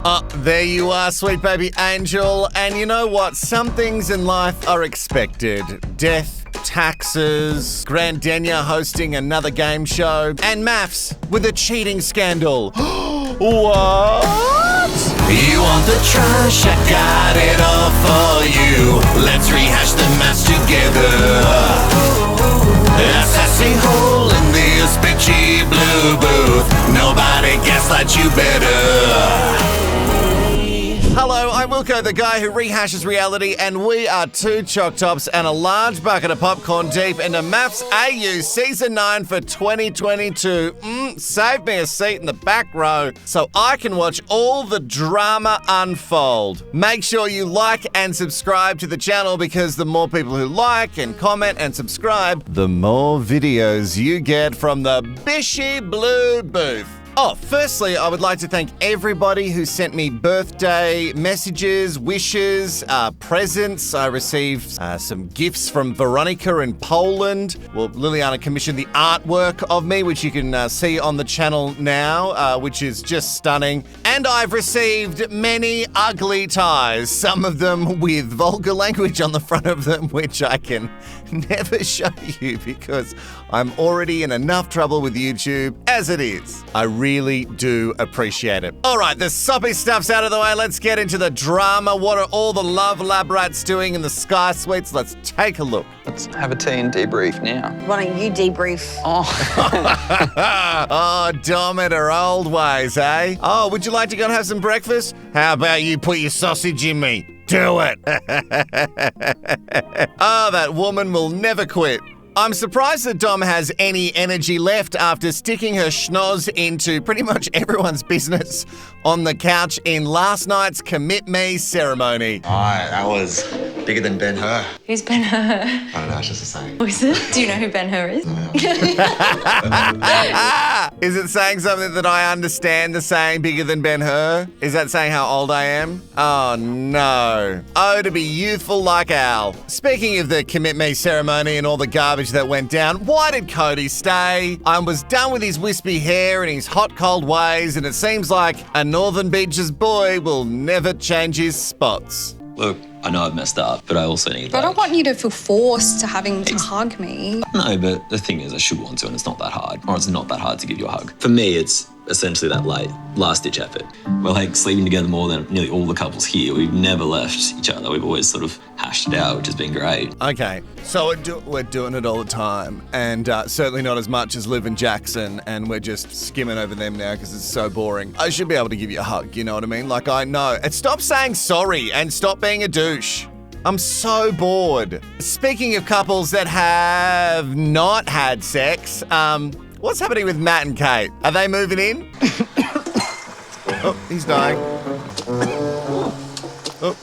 Oh, there you are, sweet baby angel. And you know what? Some things in life are expected. Death, taxes, Grand Denya hosting another game show, and MAFS with a cheating scandal. What? You want the trash? I got it all for you. Let's rehash the MAFS together. A sassy hole in this bitchy blue booth. Nobody gaslights you better. Hello, I'm Wilko, the guy who rehashes reality, and we are two chalk tops and a large bucket of popcorn deep into MAFS AU Season 9 for 2022. Save me a seat in the back row so I can watch all the drama unfold. Make sure you like and subscribe to the channel, because the more people who like and comment and subscribe, the more videos you get from the Bishy Blue Booth. Oh, firstly, I would like to thank everybody who sent me birthday messages, wishes, presents. I received some gifts from Veronica in Poland. Well, Liliana commissioned the artwork of me, which you can see on the channel now, which is just stunning. And I've received many ugly ties, some of them with vulgar language on the front of them, which I can never show you because I'm already in enough trouble with YouTube as it is. I really do appreciate it. All right, the soppy stuff's out of the way. Let's get into the drama. What are all the love lab rats doing in the Sky Suites? Let's take a look. Let's have a tea and debrief now. Why don't you debrief? Oh, Dom at her old ways, eh? Oh, would you like to go and have some breakfast? How about you put your sausage in me? Do it. Oh, that woman will never quit. I'm surprised that Dom has any energy left after sticking her schnoz into pretty much everyone's business on the couch in last night's Commit Me ceremony. Alright, that was bigger than Ben-Hur. Who's Ben-Hur? I don't know, it's just a saying. Who is it? Do you know who Ben-Hur is? Is it saying something that I understand, the saying bigger than Ben-Hur? Is that saying how old I am? Oh no. Oh, to be youthful like Al. Speaking of the Commit Me ceremony and all the garbage that went down, why did Cody stay? I was done with his wispy hair and his hot cold ways, and it seems like a Northern Beaches boy will never change his spots. Look, I know I've messed up, but I also need I don't want you to feel forced to having to hug me. No, but the thing is, I should want to, and it's not that hard. Or it's not that hard to give you a hug. For me, it's essentially that last-ditch effort. We're like sleeping together more than nearly all the couples here. We've never left each other. We've always sort of hashed it out, which has been great. Okay, so we're doing it all the time, and certainly not as much as Liv and Jackson, and we're just skimming over them now because it's so boring. I should be able to give you a hug, you know what I mean? Like, I know. And stop saying sorry and stop being a douche. I'm so bored. Speaking of couples that have not had sex, what's happening with Matt and Kate? Are they moving in? Oh, he's dying. Oh.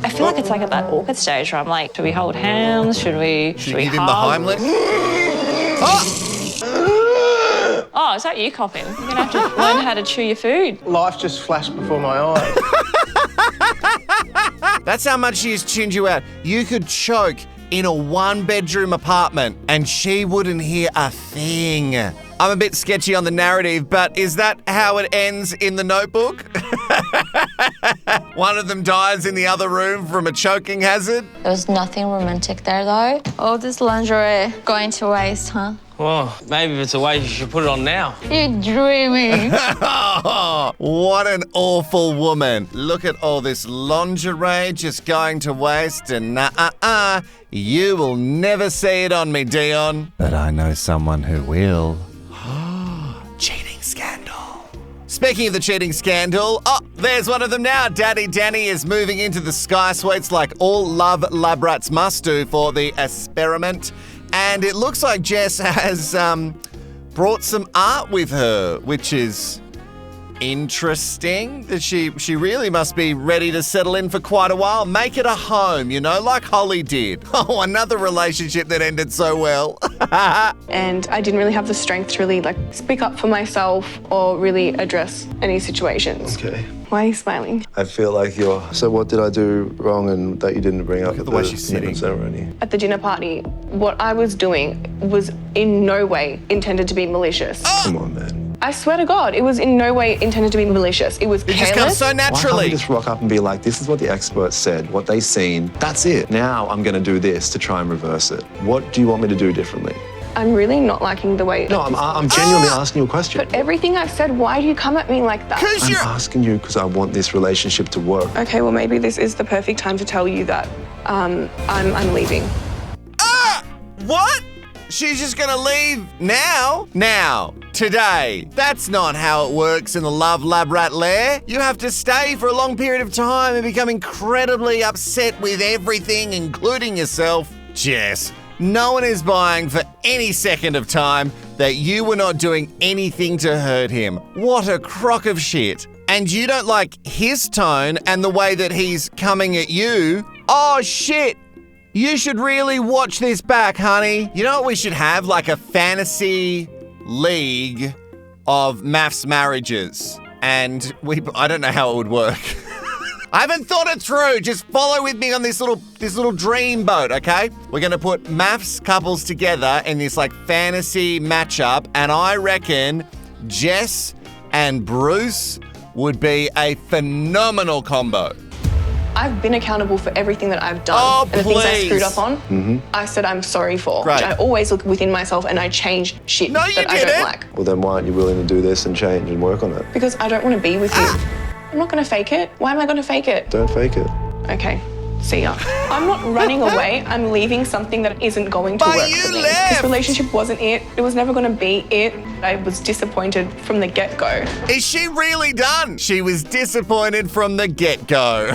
I feel like it's like at that awkward stage where I'm like, should we hold hands? Should we give him hug? the Heimlich? Oh! Oh, is that you coughing? You're gonna have to learn how to chew your food. Life just flashed before my eyes. That's how much she has tuned you out. You could choke in a one-bedroom apartment and she wouldn't hear a thing. I'm a bit sketchy on the narrative, but is that how it ends in the Notebook? One of them dies in the other room from a choking hazard? There was nothing romantic there, though. All this lingerie going to waste, huh? Well, maybe if it's a waste, you should put it on now. You're dreaming. What an awful woman. Look at all this lingerie just going to waste, and you will never see it on me, Dion. But I know someone who will. Cheating scandal. Speaking of the cheating scandal, oh, there's one of them now. Daddy Danny is moving into the Sky Suites like all love lab rats must do for the experiment. And it looks like Jess has brought some art with her, which is interesting. That she really must be ready to settle in for quite a while. Make it a home, you know, like Holly did. Oh, another relationship that ended so well. And I didn't really have the strength to really speak up for myself or really address any situations. Okay. Why are you smiling? I feel like you're... So what did I do wrong and that you didn't bring up Look at the way she's sitting. ceremony? At the dinner party, what I was doing was in no way intended to be malicious. Come on, man. I swear to God, it was in no way intended to be malicious. It was It careless. just comes so Why can't naturally. we just rock up and be like, this is what the experts said, what they seen, that's it. Now I'm going to do this to try and reverse it. What do you want me to do differently? I'm really not liking the way. No, I'm genuinely asking you a question. But everything I've said, why do you come at me like that? Because I'm you're... asking you because I want this relationship to work. Okay, well maybe this is the perfect time to tell you that I'm leaving. What? She's just gonna leave now? Now. Today. That's not how it works in the Love Lab Rat Lair. You have to stay for a long period of time and become incredibly upset with everything, including yourself. Jess, no one is buying for any second of time that you were not doing anything to hurt him. What a crock of shit. And you don't like his tone and the way that he's coming at you. Oh shit. You should really watch this back, honey. You know what we should have? Like a fantasy league of MAFS marriages. And I don't know how it would work. I haven't thought it through. Just follow with me on this little dream boat, okay? We're gonna put MAFS couples together in this like fantasy matchup, and I reckon Jess and Bruce would be a phenomenal combo. I've been accountable for everything that I've done. Oh, and the things I please. screwed up on, I said I'm sorry for. Great. Which I always look within myself and I change shit No, you that I didn't. don't like. Well, then why aren't you willing to do this and change and work on it? Because I don't want to be with you. I'm not going to fake it. Why am I going to fake it? Don't fake it. Okay, see ya. I'm not running away. I'm leaving something that isn't going to But work you for me. left. This relationship wasn't it. It was never going to be it. I was disappointed from the get-go. Is she really done? She was disappointed from the get-go.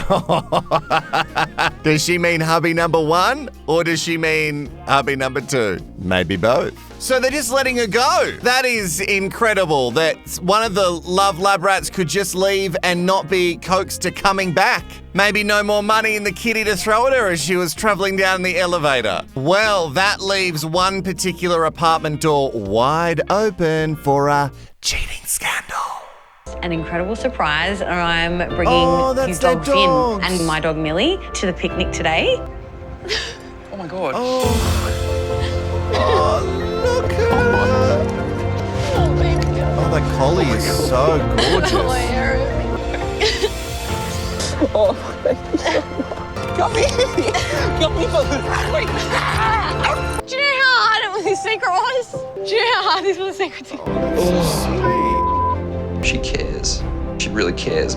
Does she mean hubby number one or does she mean hubby number two? Maybe both. So they're just letting her go. That is incredible that one of the Love Lab Rats could just leave and not be coaxed to coming back. Maybe no more money in the kitty to throw at her as she was traveling down the elevator. Well, that leaves one particular apartment door wide open for a cheating scandal. An incredible surprise, and I'm bringing that's his their dog dogs. Finn and my dog Millie to the picnic today. Oh my God. Look at her. Oh, that collie is so gorgeous. Do you know how hard it was his secret was? Do you know how hard this was a secret to? She cares. She really cares.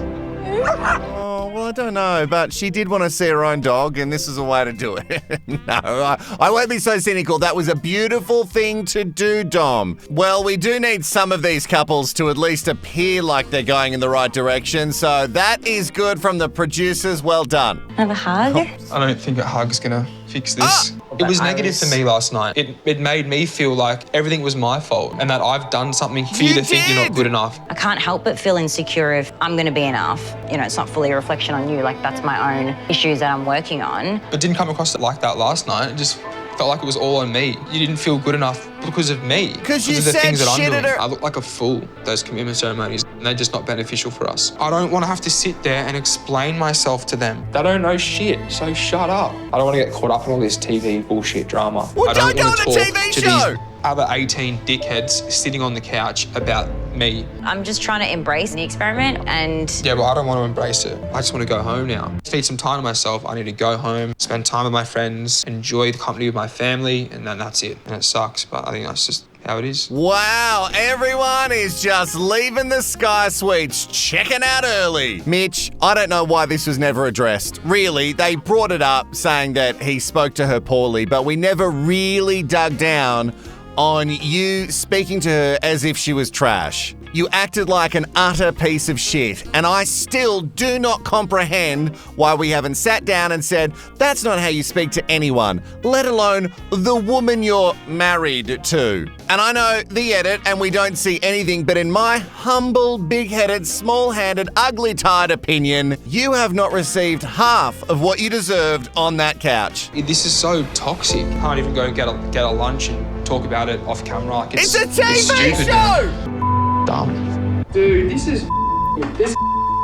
Oh, well, I don't know, but she did want to see her own dog, and this is a way to do it. No, I won't be so cynical. That was a beautiful thing to do, Dom. Well, we do need some of these couples to at least appear like they're going in the right direction, so that is good from the producers. Well done. Have a hug? I don't think a hug's gonna fix this. It was negative for me last night. It made me feel like everything was my fault and that I've done something for you to think you're not good enough. I can't help but feel insecure if I'm going to be enough. You know, it's not fully a reflection on you. Like, that's my own issues that I'm working on. But didn't come across it like that last night. It just felt like it was all on me. You didn't feel good enough because of me. Because you of the said things that I'm shit at doing. her. I look like a fool, those commitment ceremonies, and they're just not beneficial for us. I don't want to have to sit there and explain myself to them. They don't know shit, so shut up. I don't want to get caught up in all this TV bullshit drama. Well, I don't don't go want on to a talk TV to show. these other 18 dickheads sitting on the couch about me. I'm just trying to embrace the experiment and... Yeah, but I don't want to embrace it. I just want to go home now. To feed some time to myself, I need to go home, spend time with my friends, enjoy the company of my family, and then that's it. And it sucks, but I think that's just how it is. Wow, everyone is just leaving the Sky Suites, checking out early. Mitch, I don't know why this was never addressed. Really, they brought it up saying that he spoke to her poorly, but we never really dug down on you speaking to her as if she was trash. You acted like an utter piece of shit, and I still do not comprehend why we haven't sat down and said, that's not how you speak to anyone, let alone the woman you're married to. And I know the edit and we don't see anything, but in my humble, big-headed, small-handed, ugly-tired opinion, you have not received half of what you deserved on that couch. This is so toxic. Can't even go get a lunch and talk about it off camera. Like It's a TV stupid, show! man. Dumb. Dude, there's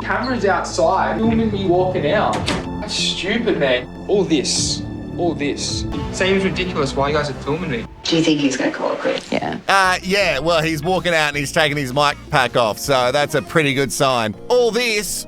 cameras outside filming me walking out. That's stupid, man. All this all this seems ridiculous. Why you guys are filming me? Do you think he's going to call it quits? Yeah. Yeah, well, he's walking out and he's taking his mic pack off, so that's a pretty good sign. All this,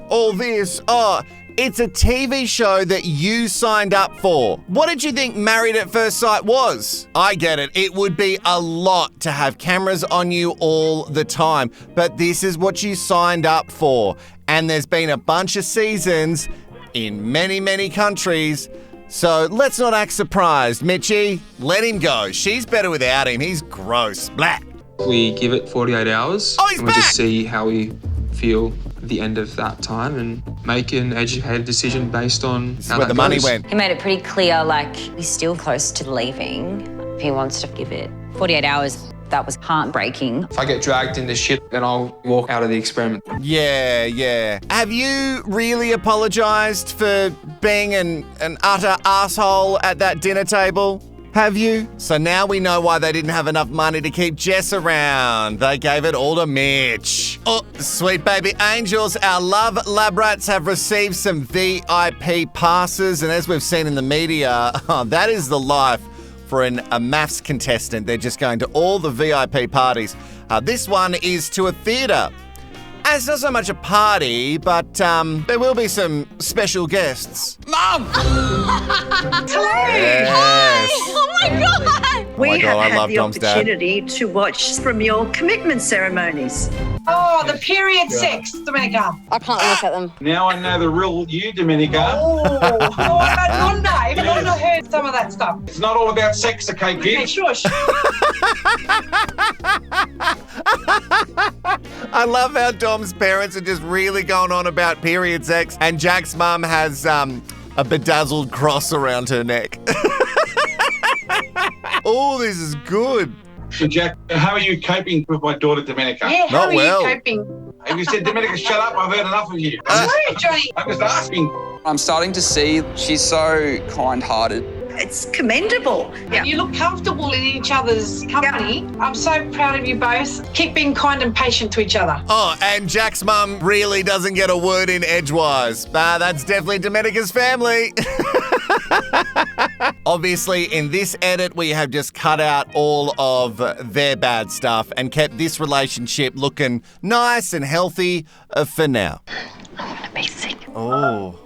it's a TV show that you signed up for. What did you think Married at First Sight was? I get it. It would be a lot to have cameras on you all the time, but this is what you signed up for. And there's been a bunch of seasons in many, many countries. So let's not act surprised. Mitchie, let him go. She's better without him. He's gross. Blah. We give it 48 hours. Oh, he's and we back! just see how we feel at the end of that time and make an educated decision based on how Where that the money goes. went. He made it pretty clear, like, he's still close to leaving. If he wants to give it 48 hours, that was heartbreaking. If I get dragged into shit, then I'll walk out of the experiment. Yeah. Have you really apologised for being an utter asshole at that dinner table? Have you? So now we know why they didn't have enough money to keep Jess around. They gave it all to Mitch. Oh, sweet baby angels, our love lab rats have received some VIP passes, and as we've seen in the media, that is the life for a MAFS contestant. They're just going to all the VIP parties. This one is to a theatre. It's not so much a party, but there will be some special guests. Mum! Hello! Yes. Oh my God! We have had the opportunity to watch from your commitment ceremonies. Oh, the period sex, Domenica. I can't look at them. Now I know the real you, Domenica. Oh, I've not heard some of that stuff. It's not all about sex, okay, Okay, kid? shush. I love how Dom's parents are just really going on about period sex, and Jack's mum has a bedazzled cross around her neck. Oh, this is good. So, Jack, how are you coping with my daughter, Domenica? Yeah, how Not are well. you coping? Have you said, Domenica, shut up? I've heard enough of you. Sorry, Johnny. I'm just asking. I'm starting to see she's so kind-hearted. It's commendable. And you look comfortable in each other's company. I'm so proud of you both. Keep being kind and patient to each other. Oh, and Jack's mum really doesn't get a word in edgewise. That's definitely Domenica's family. Obviously, in this edit, we have just cut out all of their bad stuff and kept this relationship looking nice and healthy for now. I'm gonna be sick. Oh.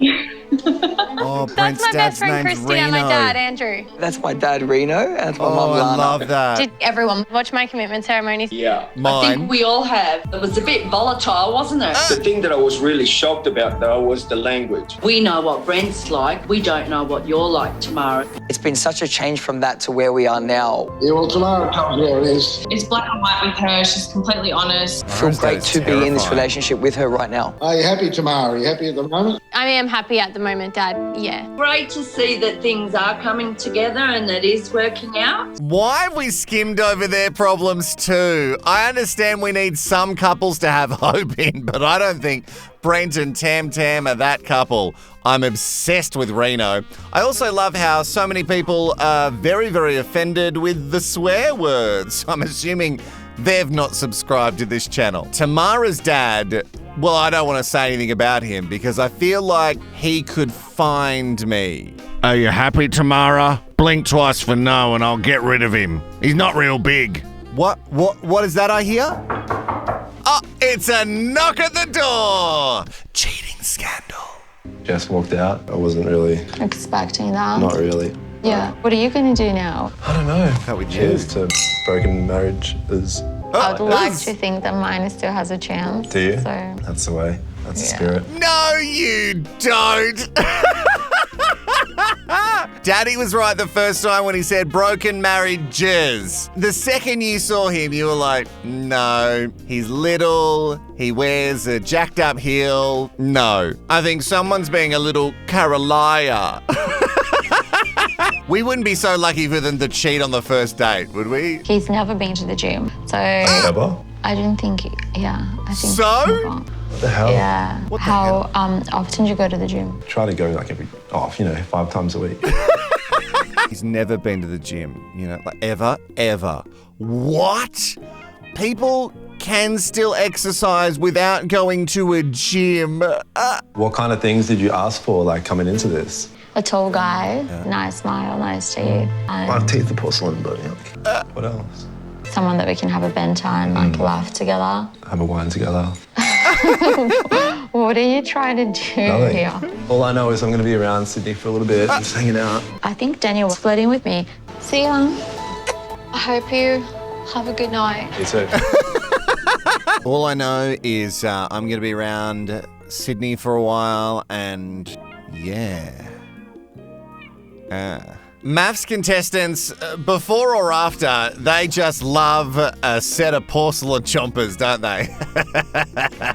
Oh, That's Brent's my dad's best friend name's Christy and Reno. my dad Andrew. That's my dad, Reno, and that's my Oh, mum, I Lana. love that. Did everyone watch my commitment ceremonies? Yeah. Mine. We all have. It was a bit volatile, wasn't it? The thing that I was really shocked about, though, was the language. We know what Brent's like. We don't know what you're like, Tamara. It's been such a change from that to where we are now. Yeah, well, Tamara tells me how it is. It's black and white with her. She's completely honest. I feel That great is to be in this terrifying. relationship with her right now. Are you happy, Tamara? Are you happy at the moment? I am happy at the moment, Dad. Yeah. Great to see that things are coming together and that is working out. Why have we skimmed over their problems too? I understand we need some couples to have hope in, but I don't think Brent and Tam Tam are that couple. I'm obsessed with Reno. I also love how so many people are very, very offended with the swear words. I'm assuming they've not subscribed to this channel. Tamara's dad, well, I don't want to say anything about him because I feel like he could find me. Are you happy, Tamara? Blink twice for no and I'll get rid of him. He's not real big. What is that I hear? Oh, it's a knock at the door. Cheating scandal. Jess walked out. I wasn't really, Expecting that. not really. Yeah. What are you going to do now? I don't know. How we do. Cheers to broken marriages. I'd like to think that mine still has a chance. Do you? So, That's the way. That's the Yeah. spirit. No, you don't. Daddy was right the first time when he said broken marriages. The second you saw him, you were like, no, he's little, he wears a jacked up heel. No, I think someone's being a little Carolina. We wouldn't be so lucky for them to cheat on the first date, would we? he's never been to the gym. So, Ever? I don't think, I think. So? never. What the hell? Yeah. What the How often do you go to the gym? Try to go like 5 times a week. He's never been to the gym, like ever. What? People can still exercise without going to a gym. What kind of things did you ask for, like coming into this? A tall guy, nice smile, nice teeth. My teeth are porcelain, but yeah. What else? Someone that we can have a banter and like laugh together. Have a wine together. What are you trying to do Nothing. here? All I know is I'm going to be around Sydney for a little bit, just hanging out. I think Daniel was flirting with me. See ya. I hope you have a good night. You too. All I know is I'm going to be around Sydney for a while, and yeah. MAFS contestants, before or after, they just love a set of porcelain chompers, don't they?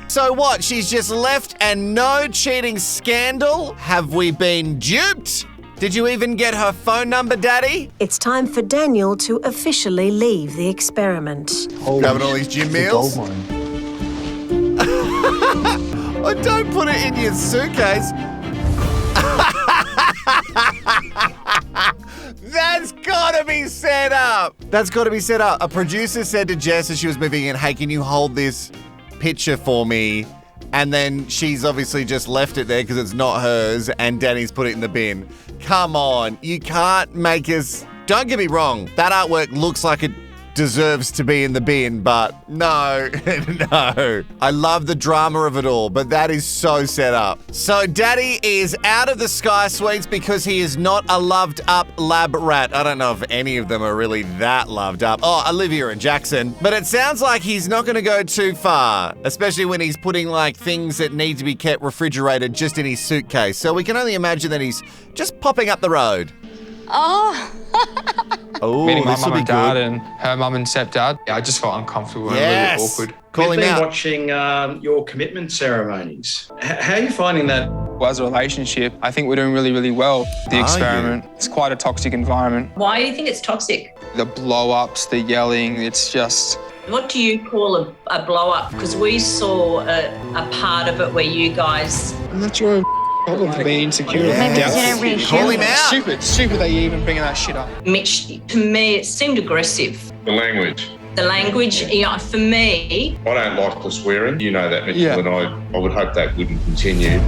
So what, she's just left and no cheating scandal? Have we been duped? Did you even get her phone number, Daddy? It's time for Daniel to officially leave the experiment. Grabbing all these gym meals? Oh, don't put it in your suitcase. That's gotta be set up. That's gotta be set up. A producer said to Jess as she was moving in, hey, can you hold this picture for me? And then she's obviously just left it there because it's not hers, and Danny's put it in the bin. Come on, you can't make us... Don't get me wrong, that artwork looks like it deserves to be in the bin, but no, no. I love the drama of it all, but that is so set up. So Daddy is out of the Sky Suites because he is not a loved up lab rat. I don't know if any of them are really that loved up. Oh, Olivia and Jackson. But it sounds like he's not going to go too far, especially when he's putting like things that need to be kept refrigerated just in his suitcase. So we can only imagine that he's just popping up the road. Oh. Oh, Meeting my this will mum be and dad good. and her mum and stepdad, I just felt uncomfortable Yes. and really awkward. Call We've him been out. watching your commitment ceremonies. How are you finding that? Well, as a relationship, I think we're doing really, really well. The Are experiment, it's quite a toxic environment. Why do you think it's toxic? The blow-ups, the yelling, it's just... What do you call a blow-up? Because we saw a part of it where you guys... That's your own problem for being insecure. Maybe Doubt. you don't really Call him out. Stupid that you even bringing that shit up. Mitch, to me, it seemed aggressive. The language. The language, you know, for me... I don't like the swearing. You know that, Mitchell, Yeah. and I would hope that wouldn't continue.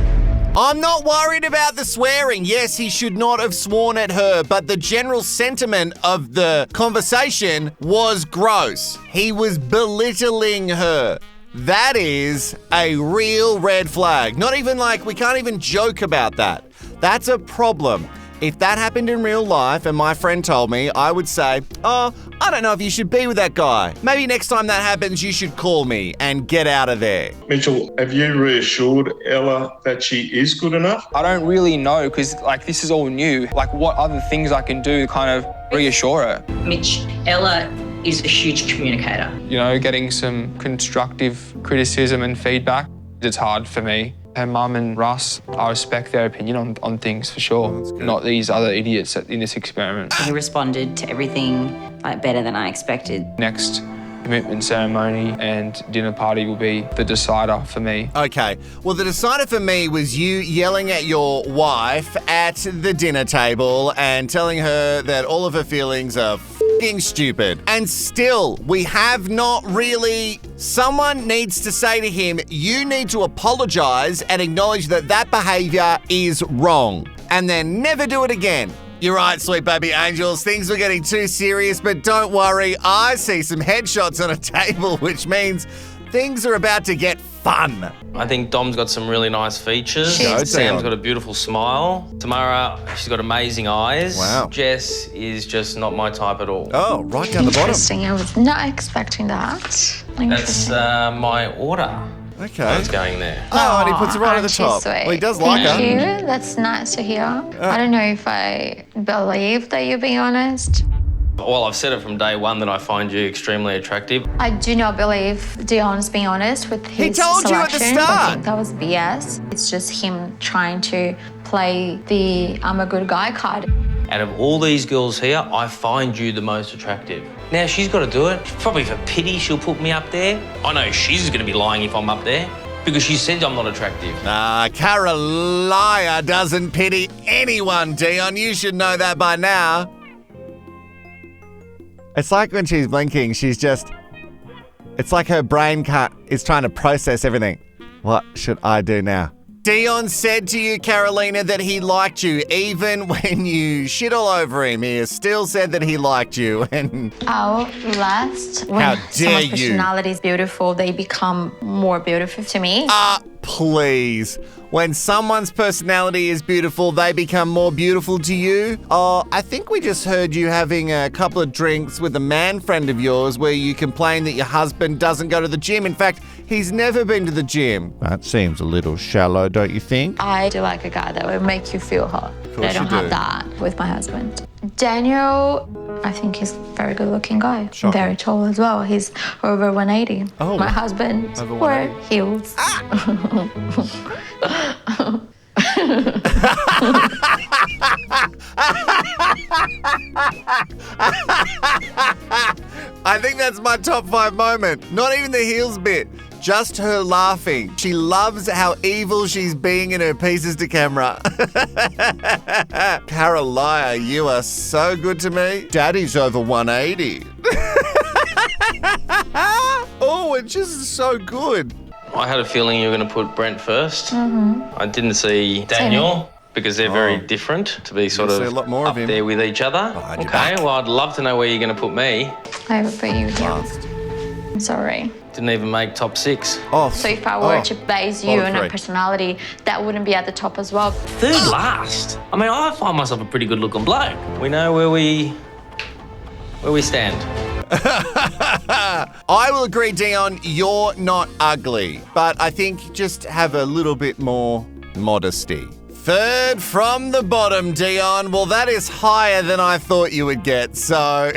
I'm not worried about the swearing. Yes, he should not have sworn at her, but the general sentiment of the conversation was gross. He was belittling her. That is a real red flag. Not even like, we can't even joke about that. That's a problem. If that happened in real life and my friend told me, I would say, oh, I don't know if you should be with that guy. Maybe next time that happens, you should call me and get out of there. Mitchell, have you reassured Ella that she is good enough? I don't really know because, like, this is all new. Like, what other things I can do to kind of reassure her? Mitch, Ella is a huge communicator. You know, getting some constructive criticism and feedback, it's hard for me. Her mum and Russ, I respect their opinion on things for sure. Not these other idiots in this experiment. He responded to everything like better than I expected. Next commitment ceremony and dinner party will be the decider for me. Okay, well, the decider for me was you yelling at your wife at the dinner table and telling her that all of her feelings are f***ing stupid. And still, we have not really... Someone needs to say to him, you need to apologize and acknowledge that that behavior is wrong. And then never do it again. You're right, sweet baby angels. Things were getting too serious, but don't worry. I see some headshots on a table, which means things are about to get fun. I think Dom's got some really nice features. Go, Sam's Dion. got a beautiful smile. Tamara, she's got amazing eyes. Wow. Jess is just not my type at all. Oh, right down the bottom. Interesting. I was not expecting that. That's Interesting. my order. Okay. That's going there. Oh, and he puts it right at the aren't you top. sweet? Well, he does like her. Thank you. That's nice to hear. I don't know if I believe that you're being honest. Well, I've said it from day one that I find you extremely attractive. I do not believe Dion's being honest with his told you at the selection. I start. think that was BS. It's just him trying to play the I'm a good guy card. Out of all these girls here, I find you the most attractive. Now, she's got to do it. Probably for pity, she'll put me up there. I know she's going to be lying if I'm up there because she said I'm not attractive. Carolina doesn't pity anyone, Dion. You should know that by now. It's like when she's blinking, she's just... It's like her brain is trying to process everything. What should I do now? Dion said to you, Carolina, that he liked you even when you shit all over him. He still said that he liked you. And Our last, when How dare someone's you. personality is beautiful, they become more beautiful to me. please. When someone's personality is beautiful, they become more beautiful to you. Oh, I think we just heard you having a couple of drinks with a man friend of yours where you complain that your husband doesn't go to the gym. In fact, he's never been to the gym. That seems a little shallow, don't you think? I do like a guy that will make you feel hot. course I don't you do. have that with my husband. Daniel, I think he's a very good looking guy. Shocking. Very tall as well. He's over 180. Oh. My husband Over wear 180. heels. I think that's my top 5 moment. Not even the heels bit. Just her laughing. She loves how evil she's being in her pieces to camera. Carolina, you are so good to me. Daddy's over 180. Oh, it's just so good. I had a feeling you were going to put Brent first. Mm-hmm. I didn't see Daniel because they're very different to be sort You'll of see a lot more of up him. there with each other. Behind your Okay, back. well, I'd love to know where you're going to put me. I would put you here. I'm sorry. Didn't even make top 6. Oh, So if I were to base you Bottom on a 3. personality, that wouldn't be at the top as well. Third last. I mean, I find myself a pretty good looking bloke. We know where we stand. I will agree, Dion, you're not ugly, but I think just have a little bit more modesty. Third from the bottom, Dion. Well, that is higher than I thought you would get. So,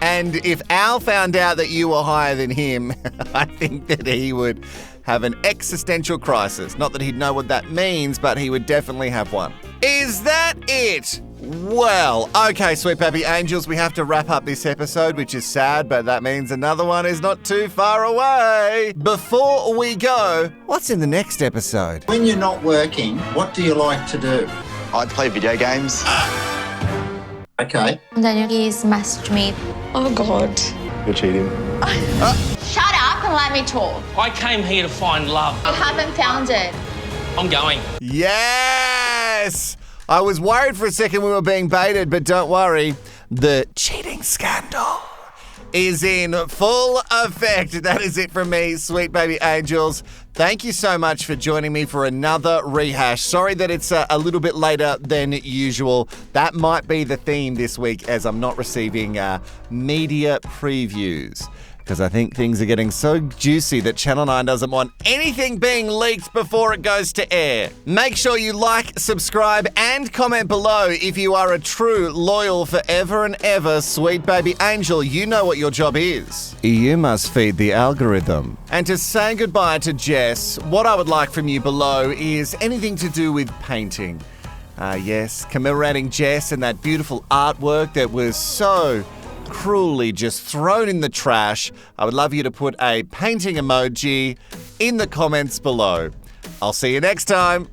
and if Al found out that you were higher than him, I think that he would have an existential crisis. Not that he'd know what that means, but he would definitely have one. Is that it? Well, okay, sweet baby angels, we have to wrap up this episode, which is sad, but that means another one is not too far away. Before we go, what's in the next episode? When you're not working, what do you like to do? I play video games. Okay. Daniel, he's messaged me. Oh, God. You're cheating. Shut up and let me talk. I came here to find love. You haven't found it. I'm going. Yes! I was worried for a second we were being baited, but don't worry. The cheating scandal is in full effect. That is it from me, sweet baby angels. Thank you so much for joining me for another rehash. Sorry that it's a little bit later than usual. That might be the theme this week as I'm not receiving media previews. Because I think things are getting so juicy that Channel 9 doesn't want anything being leaked before it goes to air. Make sure you like, subscribe, and comment below if you are a true, loyal, forever and ever sweet baby angel. You know what your job is. You must feed the algorithm. And to say goodbye to Jess, what I would like from you below is anything to do with painting. Yes, commemorating Jess and that beautiful artwork that was so cruelly just thrown in the trash. I would love you to put a painting emoji in the comments below. I'll see you next time.